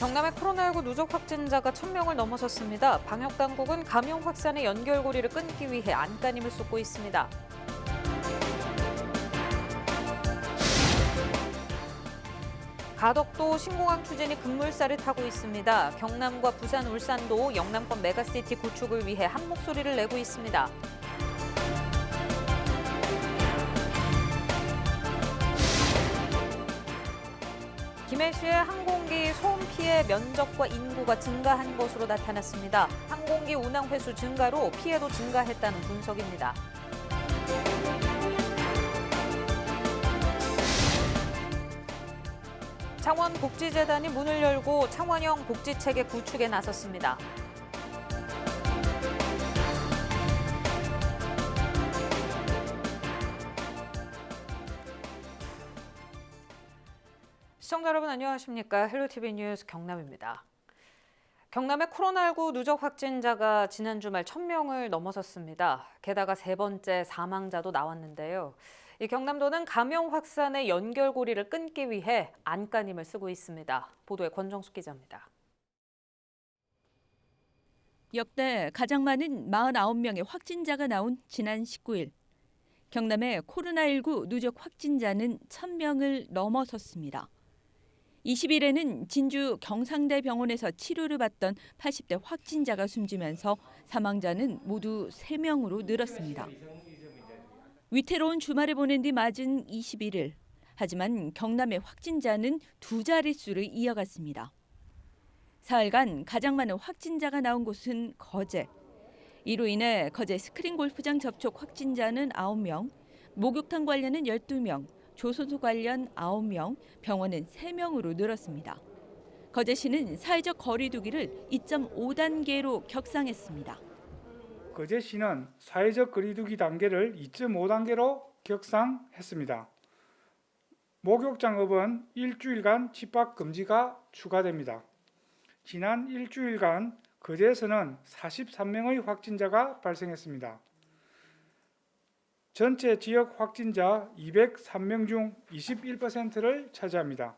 경남의 코로나19 누적 확진자가 1,000명을 넘어섰습니다. 방역당국은 감염 확산의 연결고리를 끊기 위해 안간힘을 쏟고 있습니다. 가덕도 신공항 추진이 급물살을 타고 있습니다. 경남과 부산, 울산도 영남권 메가시티 구축을 위해 한 목소리를 내고 있습니다. 김해시의 항공기 소음 피해 면적과 인구가 증가한 것으로 나타났습니다. 항공기 운항 횟수 증가로 피해도 증가했다는 분석입니다. 창원복지재단이 문을 열고 창원형 복지체계 구축에 나섰습니다. 시청자 여러분 안녕하십니까? 헬로티비 뉴스 경남입니다. 경남의 코로나19 누적 확진자가 지난 주말 1,000명을 넘어섰습니다. 게다가 세 번째 사망자도 나왔는데요. 이 경남도는 감염 확산의 연결고리를 끊기 위해 안간힘을 쓰고 있습니다. 보도에 권정숙 기자입니다. 역대 가장 많은 49명의 확진자가 나온 지난 19일. 경남의 코로나19 누적 확진자는 1,000명을 넘어섰습니다. 20일에는 진주 경상대병원에서 치료를 받던 80대 확진자가 숨지면서 사망자는 모두 3명으로 늘었습니다. 위태로운 주말을 보낸 뒤 맞은 21일. 하지만 경남의 확진자는 두 자릿수를 이어갔습니다. 사흘간 가장 많은 확진자가 나온 곳은 거제. 이로 인해 거제 스크린 골프장 접촉 확진자는 9명, 목욕탕 관련은 12명, 조선소 관련 9명, 병원은 3명으로 늘었습니다. 거제시는 사회적 거리 두기를 2.5단계로 격상했습니다. 거제시는 사회적 거리 두기 단계를 2.5단계로 격상했습니다. 목욕장업은 일주일간 집합 금지가 추가됩니다. 지난 일주일간 거제에서는 43명의 확진자가 발생했습니다. 전체 지역 확진자 203명 중 21%를 차지합니다.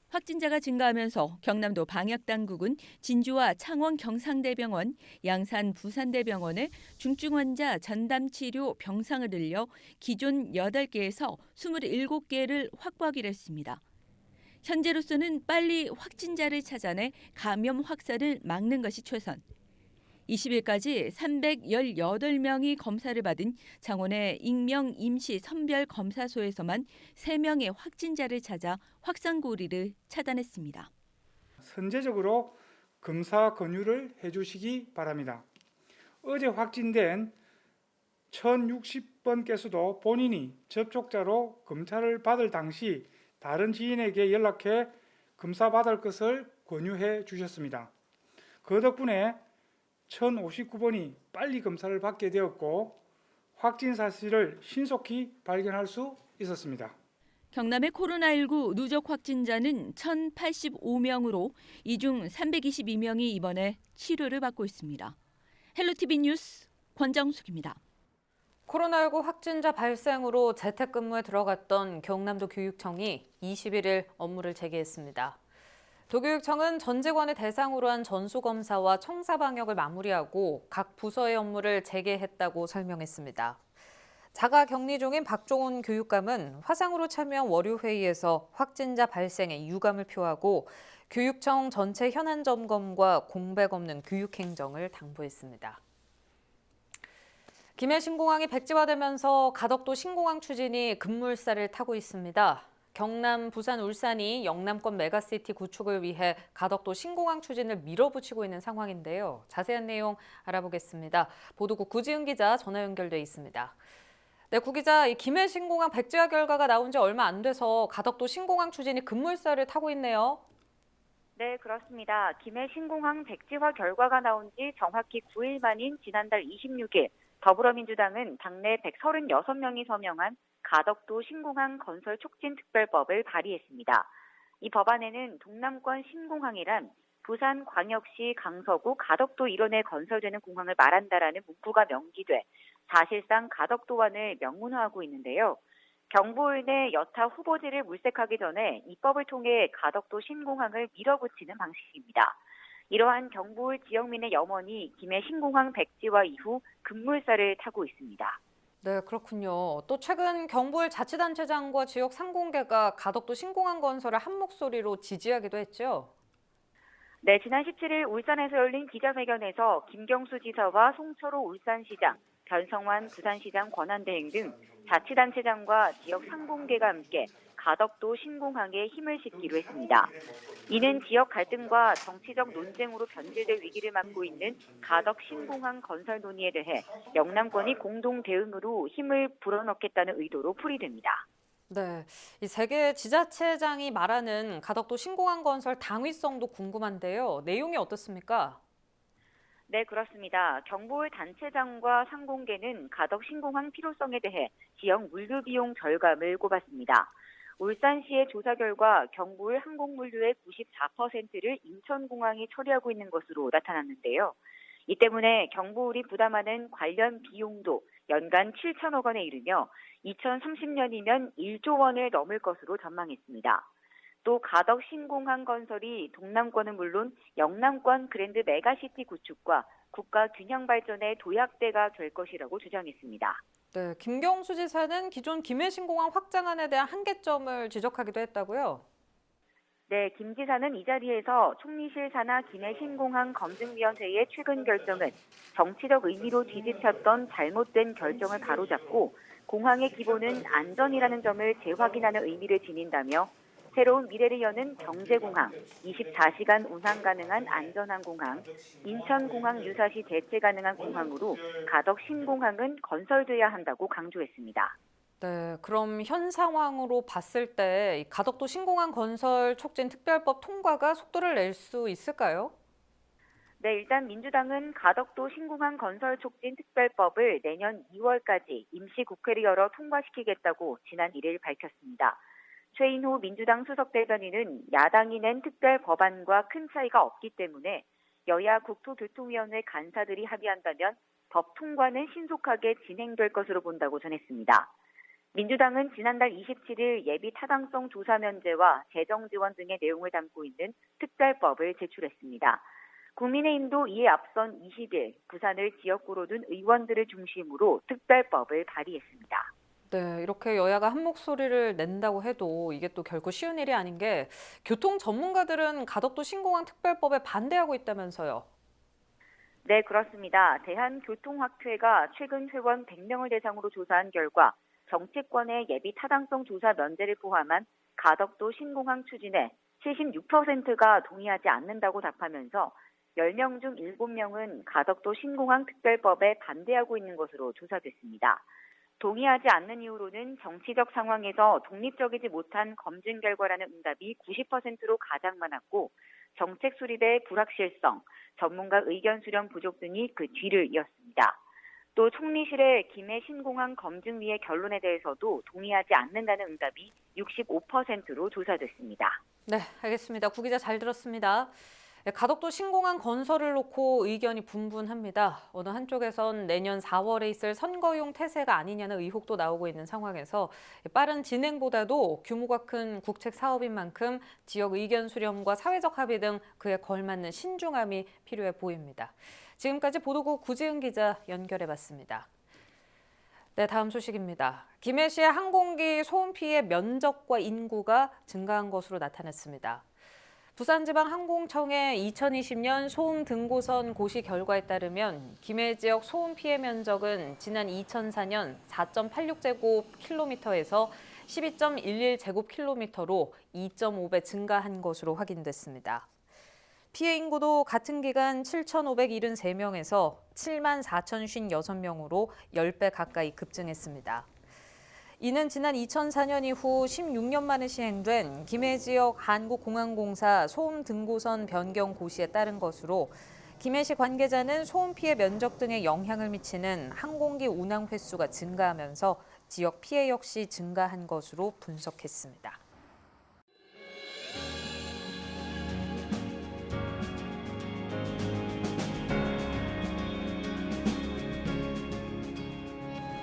확진자가 증가하면서 경남도 방역당국은 진주와 창원 경상대병원, 양산 부산대병원에 중증 환자 전담치료 병상을 늘려 기존 8개에서 27개를 확보하기로 했습니다. 현재로서는 빨리 확진자를 찾아내 감염 확산을 막는 것이 최선. 20일까지 318명이 검사를 받은 창원의 익명 임시 선별 검사소에서만 3명의 확진자를 찾아 확산고리를 차단했습니다. 선제적으로 검사 권유를 해주시기 바랍니다. 어제 확진된 1,060번께서도 본인이 접촉자로 검사를 받을 당시 다른 지인에게 연락해 검사 받을 것을 권유해 주셨습니다. 그 덕분에 1,059번이 빨리 검사를 받게 되었고 확진 사실을 신속히 발견할 수 있었습니다. 경남의 코로나19 누적 확진자는 1,085명으로 이 중 322명이 입원해 치료를 받고 있습니다. 헬로티비 뉴스 권정숙입니다. 코로나19 확진자 발생으로 재택근무에 들어갔던 경남도 교육청이 21일 업무를 재개했습니다. 도교육청은 전 직원을 대상으로 한 전수검사와 청사방역을 마무리하고 각 부서의 업무를 재개했다고 설명했습니다. 자가격리 중인 박종훈 교육감은 화상으로 참여한 월요회의에서 확진자 발생에 유감을 표하고 교육청 전체 현안 점검과 공백 없는 교육행정을 당부했습니다. 김해 신공항이 백지화되면서 가덕도 신공항 추진이 급물살을 타고 있습니다. 경남, 부산, 울산이 영남권 메가시티 구축을 위해 가덕도 신공항 추진을 밀어붙이고 있는 상황인데요. 자세한 내용 알아보겠습니다. 보도국 구지은 기자 전화 연결돼 있습니다. 네, 구 기자, 이 김해 신공항 백지화 결과가 나온 지 얼마 안 돼서 가덕도 신공항 추진이 급물살을 타고 있네요. 네, 그렇습니다. 김해 신공항 백지화 결과가 나온 지 정확히 9일 만인 지난달 26일 더불어민주당은 당내 136명이 서명한 가덕도 신공항 건설 촉진 특별법을 발의했습니다. 이 법안에는 동남권 신공항이란 부산광역시 강서구 가덕도 일원에 건설되는 공항을 말한다라는 문구가 명기돼 사실상 가덕도안을 명문화하고 있는데요. 경부을 내 여타 후보지를 물색하기 전에 입법을 통해 가덕도 신공항을 밀어붙이는 방식입니다. 이러한 경부을 지역민의 염원이 김해 신공항 백지화 이후 급물살을 타고 있습니다. 네, 그렇군요. 또 최근 경부을 자치단체장과 지역 상공계가 가덕도 신공항 건설을 한 목소리로 지지하기도 했죠. 네, 지난 17일 울산에서 열린 기자회견에서 김경수 지사와 송철호 울산시장, 변성환 부산시장 권한대행 등 자치단체장과 지역 상공계가 함께 가덕도 신공항에 힘을 싣기로 했습니다. 이는 지역 갈등과 정치적 논쟁으로 변질될 위기를 맞고 있는 가덕 신공항 건설 논의에 대해 영남권이 공동 대응으로 힘을 불어넣겠다는 의도로 풀이됩니다. 네, 이 세 개 지자체장이 말하는 가덕도 신공항 건설 당위성도 궁금한데요. 내용이 어떻습니까? 네, 그렇습니다. 경부을 단체장과 상공계는 가덕 신공항 필요성에 대해 지역 물류 비용 절감을 꼽았습니다. 울산시의 조사 결과 경부을 항공물류의 94%를 인천공항이 처리하고 있는 것으로 나타났는데요. 이 때문에 경부울이 부담하는 관련 비용도 연간 7천억 원에 이르며 2030년이면 1조 원을 넘을 것으로 전망했습니다. 또 가덕 신공항 건설이 동남권은 물론 영남권 그랜드 메가시티 구축과 국가 균형 발전의 도약대가 될 것이라고 주장했습니다. 네, 김경수 지사는 기존 김해 신공항 확장안에 대한 한계점을 지적하기도 했다고요. 네, 김 지사는 이 자리에서 총리실 산하 김해 신공항 검증위원회의 최근 결정은 정치적 의미로 뒤집혔던 잘못된 결정을 바로잡고 공항의 기본은 안전이라는 점을 재확인하는 의미를 지닌다며 새로운 미래를 여는 경제공항, 24시간 운항 가능한 안전한 공항, 인천공항 유사시 대체 가능한 공항으로 가덕 신공항은 건설돼야 한다고 강조했습니다. 네, 그럼 현 상황으로 봤을 때 이 가덕도 신공항 건설 촉진 특별법 통과가 속도를 낼 수 있을까요? 네, 일단 민주당은 가덕도 신공항 건설 촉진 특별법을 내년 2월까지 임시국회를 열어 통과시키겠다고 지난 1일 밝혔습니다. 최인호 민주당 수석대변인은 야당이 낸 특별 법안과 큰 차이가 없기 때문에 여야 국토교통위원회 간사들이 합의한다면 법 통과는 신속하게 진행될 것으로 본다고 전했습니다. 민주당은 지난달 27일 예비 타당성 조사 면제와 재정 지원 등의 내용을 담고 있는 특별법을 제출했습니다. 국민의힘도 이에 앞선 20일 부산을 지역구로 둔 의원들을 중심으로 특별법을 발의했습니다. 네, 이렇게 여야가 한 목소리를 낸다고 해도 이게 또 결코 쉬운 일이 아닌 게 교통 전문가들은 가덕도 신공항 특별법에 반대하고 있다면서요. 네, 그렇습니다. 대한교통학회가 최근 회원 100명을 대상으로 조사한 결과 정치권의 예비 타당성 조사 면제를 포함한 가덕도 신공항 추진에 76%가 동의하지 않는다고 답하면서 10명 중 7명은 가덕도 신공항 특별법에 반대하고 있는 것으로 조사됐습니다. 동의하지 않는 이유로는 정치적 상황에서 독립적이지 못한 검증 결과라는 응답이 90%로 가장 많았고 정책 수립의 불확실성, 전문가 의견 수렴 부족 등이 그 뒤를 이었습니다. 또 총리실의 김해 신공항 검증위의 결론에 대해서도 동의하지 않는다는 응답이 65%로 조사됐습니다. 네, 알겠습니다. 구 기자 잘 들었습니다. 네, 가덕도 신공항 건설을 놓고 의견이 분분합니다. 어느 한쪽에선 내년 4월에 있을 선거용 태세가 아니냐는 의혹도 나오고 있는 상황에서 빠른 진행보다도 규모가 큰 국책 사업인 만큼 지역 의견 수렴과 사회적 합의 등 그에 걸맞는 신중함이 필요해 보입니다. 지금까지 보도국 구지은 기자 연결해봤습니다. 네, 다음 소식입니다. 김해시의 항공기 소음 피해 면적과 인구가 증가한 것으로 나타났습니다. 부산지방항공청의 2020년 소음 등고선 고시 결과에 따르면 김해 지역 소음 피해 면적은 지난 2004년 4.86제곱킬로미터에서 12.11제곱킬로미터로 2.5배 증가한 것으로 확인됐습니다. 피해 인구도 같은 기간 7,573명에서 74,056명으로 10배 가까이 급증했습니다. 이는 지난 2004년 이후 16년 만에 시행된 김해 지역 한국공항공사 소음 등고선 변경 고시에 따른 것으로 김해시 관계자는 소음 피해 면적 등에 영향을 미치는 항공기 운항 횟수가 증가하면서 지역 피해 역시 증가한 것으로 분석했습니다.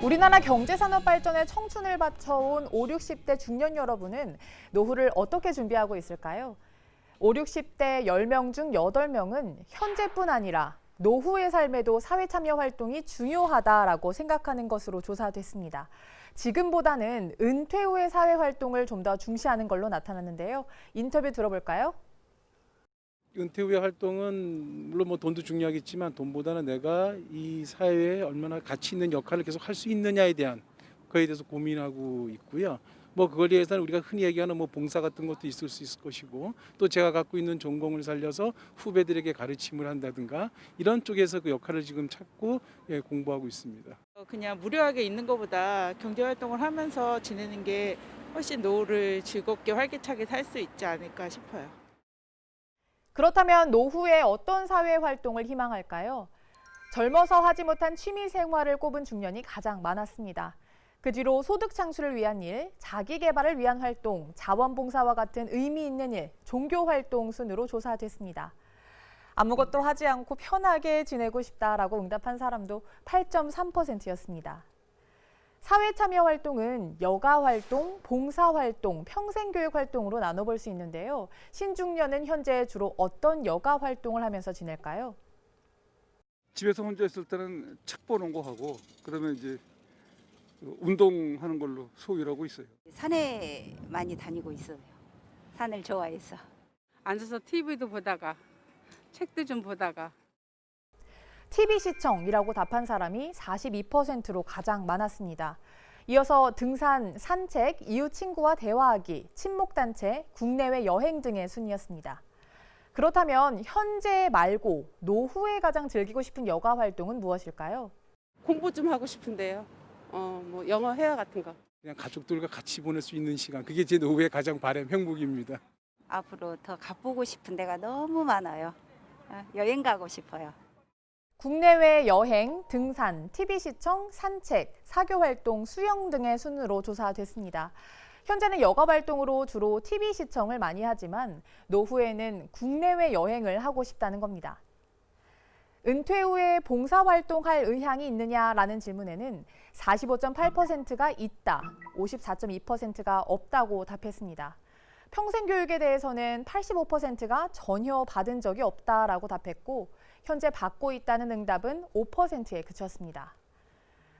우리나라 경제산업 발전에 청춘을 바쳐온 5, 60대 중년 여러분은 노후를 어떻게 준비하고 있을까요? 5, 60대 10명 중 8명은 현재뿐 아니라 노후의 삶에도 사회참여 활동이 중요하다라고 생각하는 것으로 조사됐습니다. 지금보다는 은퇴 후의 사회활동을 좀 더 중시하는 걸로 나타났는데요. 인터뷰 들어볼까요? 은퇴 후의 활동은 물론 뭐 돈도 중요하겠지만 돈보다는 내가 이 사회에 얼마나 가치 있는 역할을 계속 할 수 있느냐에 대한 그에 대해서 고민하고 있고요. 뭐 그걸 위해서는 우리가 흔히 얘기하는 뭐 봉사 같은 것도 있을 수 있을 것이고 또 제가 갖고 있는 전공을 살려서 후배들에게 가르침을 한다든가 이런 쪽에서 그 역할을 지금 찾고 공부하고 있습니다. 그냥 무료하게 있는 것보다 경제활동을 하면서 지내는 게 훨씬 노후를 즐겁게 활기차게 살 수 있지 않을까 싶어요. 그렇다면 노후에 어떤 사회활동을 희망할까요? 젊어서 하지 못한 취미 생활을 꼽은 중년이 가장 많았습니다. 그 뒤로 소득 창출을 위한 일, 자기 개발을 위한 활동, 자원봉사와 같은 의미 있는 일, 종교활동 순으로 조사됐습니다. 아무것도 하지 않고 편하게 지내고 싶다라고 응답한 사람도 8.3%였습니다. 사회참여 활동은 여가활동, 봉사활동, 평생교육활동으로 나눠볼 수 있는데요. 신중년은 현재 주로 어떤 여가활동을 하면서 지낼까요? 집에서 혼자 있을 때는 책 보는 거 하고 그러면 이제 운동하는 걸로 소위를 하고 있어요. 산에 많이 다니고 있어요. 산을 좋아해서. 앉아서 TV도 보다가 책도 좀 보다가. TV 시청이라고 답한 사람이 42%로 가장 많았습니다. 이어서 등산, 산책, 이웃 친구와 대화하기, 친목단체, 국내외 여행 등의 순이었습니다. 그렇다면 현재 말고 노후에 가장 즐기고 싶은 여가 활동은 무엇일까요? 공부 좀 하고 싶은데요. 뭐 영어 회화 같은 거. 그냥 가족들과 같이 보낼 수 있는 시간 그게 제 노후의 가장 바람 행복입니다. 앞으로 더 가보고 싶은 데가 너무 많아요. 여행 가고 싶어요. 국내외 여행, 등산, TV 시청, 산책, 사교활동, 수영 등의 순으로 조사됐습니다. 현재는 여가 활동으로 주로 TV 시청을 많이 하지만 노후에는 국내외 여행을 하고 싶다는 겁니다. 은퇴 후에 봉사활동할 의향이 있느냐라는 질문에는 45.8%가 있다, 54.2%가 없다고 답했습니다. 평생교육에 대해서는 85%가 전혀 받은 적이 없다라고 답했고 현재 받고 있다는 응답은 5%에 그쳤습니다.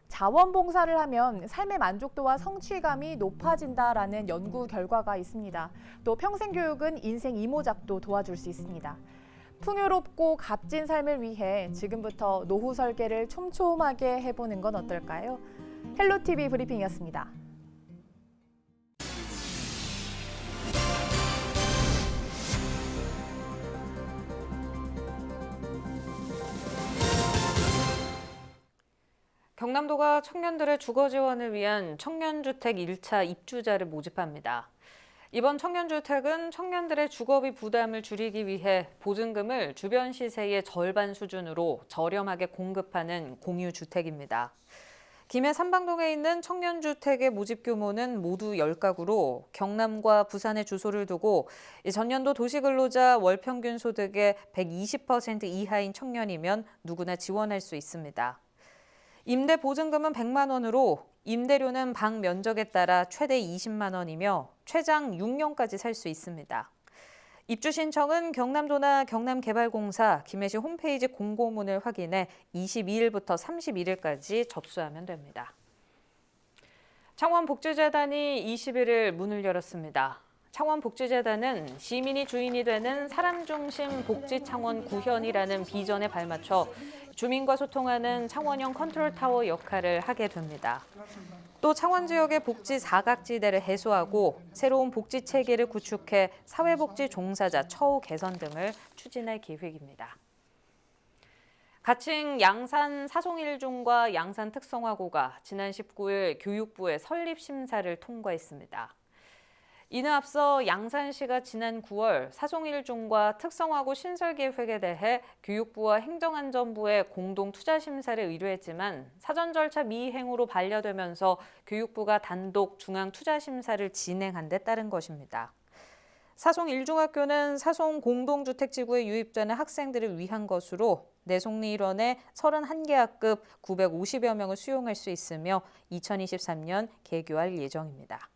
자원봉사를 하면 삶의 만족도와 성취감이 높아진다라는 연구 결과가 있습니다. 또 평생교육은 인생 이모작도 도와줄 수 있습니다. 풍요롭고 값진 삶을 위해 지금부터 노후 설계를 촘촘하게 해보는 건 어떨까요? 헬로티비 브리핑이었습니다. 경남도가 청년들의 주거 지원을 위한 청년주택 1차 입주자를 모집합니다. 이번 청년주택은 청년들의 주거비 부담을 줄이기 위해 보증금을 주변 시세의 절반 수준으로 저렴하게 공급하는 공유주택입니다. 김해 삼방동에 있는 청년주택의 모집 규모는 모두 10가구로 경남과 부산에 주소를 두고 전년도 도시근로자 월평균 소득의 120% 이하인 청년이면 누구나 지원할 수 있습니다. 임대 보증금은 100만 원으로 임대료는 방 면적에 따라 최대 20만 원이며 최장 6년까지 살 수 있습니다. 입주 신청은 경남도나 경남개발공사 김해시 홈페이지 공고문을 확인해 22일부터 31일까지 접수하면 됩니다. 창원복지재단이 21일 문을 열었습니다. 창원복지재단은 시민이 주인이 되는 사람중심 복지창원 구현이라는 비전에 발맞춰 주민과 소통하는 창원형 컨트롤타워 역할을 하게 됩니다. 또 창원 지역의 복지 사각지대를 해소하고 새로운 복지 체계를 구축해 사회복지 종사자 처우 개선 등을 추진할 계획입니다. 가칭 양산 사송일중과 양산 특성화고가 지난 19일 교육부의 설립 심사를 통과했습니다. 이는 앞서 양산시가 지난 9월 사송일중과 특성화고 신설 계획에 대해 교육부와 행정안전부에 공동 투자 심사를 의뢰했지만 사전 절차 미이행으로 반려되면서 교육부가 단독 중앙 투자 심사를 진행한 데 따른 것입니다. 사송 1중학교는 사송 공동주택지구에 유입되는 학생들을 위한 것으로 내송리 일원의 31개 학급 950여 명을 수용할 수 있으며 2023년 개교할 예정입니다.